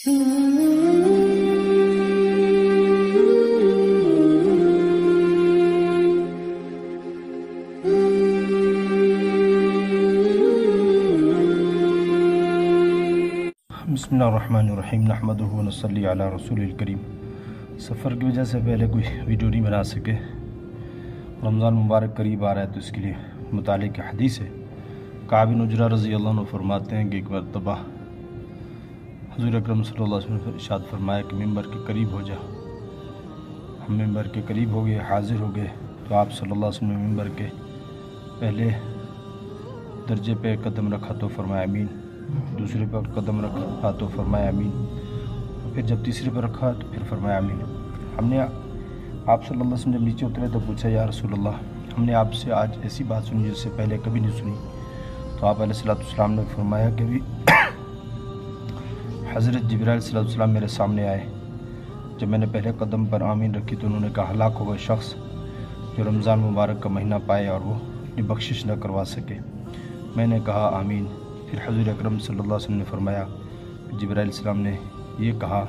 بسم اللہ الرحمن الرحیم نحمدہ و نصلی علی رسول الکریم۔ سفر کی وجہ سے پہلے کوئی ویڈیو نہیں بنا سکے۔ رمضان مبارک قریب آ رہا ہے تو اس کے لیے متعلق حدیث ہے۔ کعب بن عجرہ رضی اللہ عنہ فرماتے ہیں کہ ایک مرتبہ حضور اکرم صلی اللہ علیہ وسلم نے ارشاد فرمایا کہ ممبر کے قریب ہو جا۔ ہم ممبر کے قریب ہو گئے، حاضر ہو گئے تو آپ صلی اللہ علیہ وسلم نے ممبر کے پہلے درجے پہ قدم رکھا تو فرمایا آمین، دوسرے پر قدم رکھا تو فرمایا آمین، پھر جب تیسرے پر رکھا تو پھر فرمایا آمین۔ ہم نے آپ صلی اللہ علیہ وسلم جب نیچے اترے تو پوچھا یا رسول اللہ، ہم نے آپ سے آج ایسی بات سنی جس سے پہلے کبھی نہیں سنی۔ تو آپ علیہ السلام نے فرمایا کہ بھی حضرت جبرائیل علیہ السلام میرے سامنے آئے، جب میں نے پہلے قدم پر آمین رکھی تو انہوں نے کہا ہلاک ہو گئے شخص جو رمضان مبارک کا مہینہ پائے اور وہ اپنی بخشش نہ کروا سکے۔ میں نے کہا آمین۔ پھر حضور اکرم صلی اللہ علیہ وسلم نے فرمایا جبرائیل علیہ السلام نے یہ کہا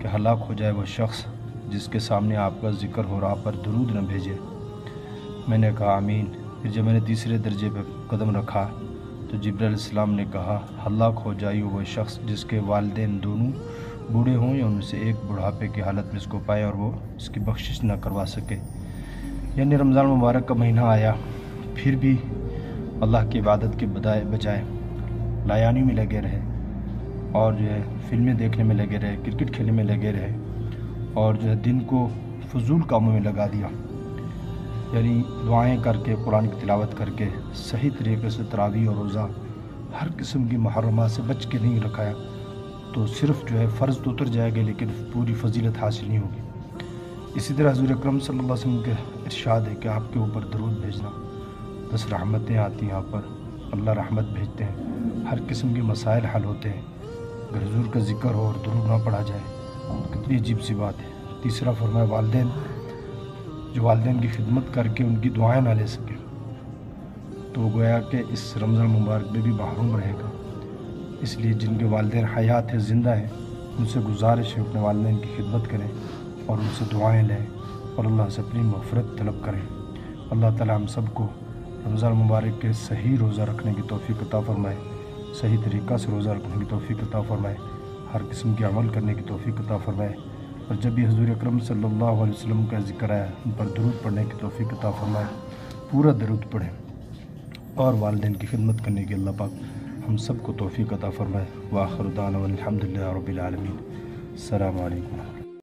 کہ ہلاک ہو جائے وہ شخص جس کے سامنے آپ کا ذکر ہو رہا پر درود نہ بھیجے۔ میں نے کہا آمین۔ پھر جب میں نے تیسرے درجے پہ قدم رکھا تو جبرائیل علیہ السلام نے کہا ہلاک ہو جائے وہ شخص جس کے والدین دونوں بوڑھے ہوں یا ان سے ایک بڑھاپے کی حالت میں اس کو پائے اور وہ اس کی بخشش نہ کروا سکے۔ یعنی رمضان مبارک کا مہینہ آیا پھر بھی اللہ کی عبادت کے بجائے لایانی میں لگے رہے اور جو ہے فلمیں دیکھنے میں لگے رہے، کرکٹ کھیلنے میں لگے رہے اور جو ہے دن کو فضول کاموں میں لگا دیا، یعنی دعائیں کر کے قرآن کی تلاوت کر کے صحیح طریقے سے تراویح اور روزہ ہر قسم کی محرمات سے بچ کے نہیں رکھایا تو صرف جو ہے فرض تو اتر جائے گا لیکن پوری فضیلت حاصل نہیں ہوگی۔ اسی طرح حضور اکرم صلی اللہ علیہ وسلم کے ارشاد ہے کہ آپ کے اوپر درود بھیجنا، 10 رحمتیں آتی ہیں آپ پر، اللہ رحمت بھیجتے ہیں، ہر قسم کے مسائل حل ہوتے ہیں۔ اگر حضور کا ذکر ہو اور درود نہ پڑھا جائے کتنی عجیب سی بات ہے۔ تیسرا فرمایا والدین جو والدین کی خدمت کر کے ان کی دعائیں نہ لے سکے تو گویا کہ اس رمضان مبارک میں بھی محروم رہے گا۔ اس لیے جن کے والدین حیات ہیں، زندہ ہیں، ان سے گزارش ہے اپنے والدین کی خدمت کریں اور ان سے دعائیں لیں اور اللہ سے اپنی مغفرت طلب کریں۔ اللہ تعالی ہم سب کو رمضان مبارک کے صحیح روزہ رکھنے کی توفیق عطا فرمائے، صحیح طریقہ سے روزہ رکھنے کی توفیق عطا فرمائے، ہر قسم کے عمل کرنے کی توفیق عطا فرمائے، اور جب بھی حضور اکرم صلی اللہ علیہ وسلم کا ذکر آیا ان پر درود پڑھنے کی توفیق عطا فرمائے، پورا درود پڑھیں اور والدین کی خدمت کرنے کی اللہ پاک ہم سب کو توفیق عطا فرمائے۔ وآخر دعوانا الحمدللہ رب العالمین۔ السلام علیکم۔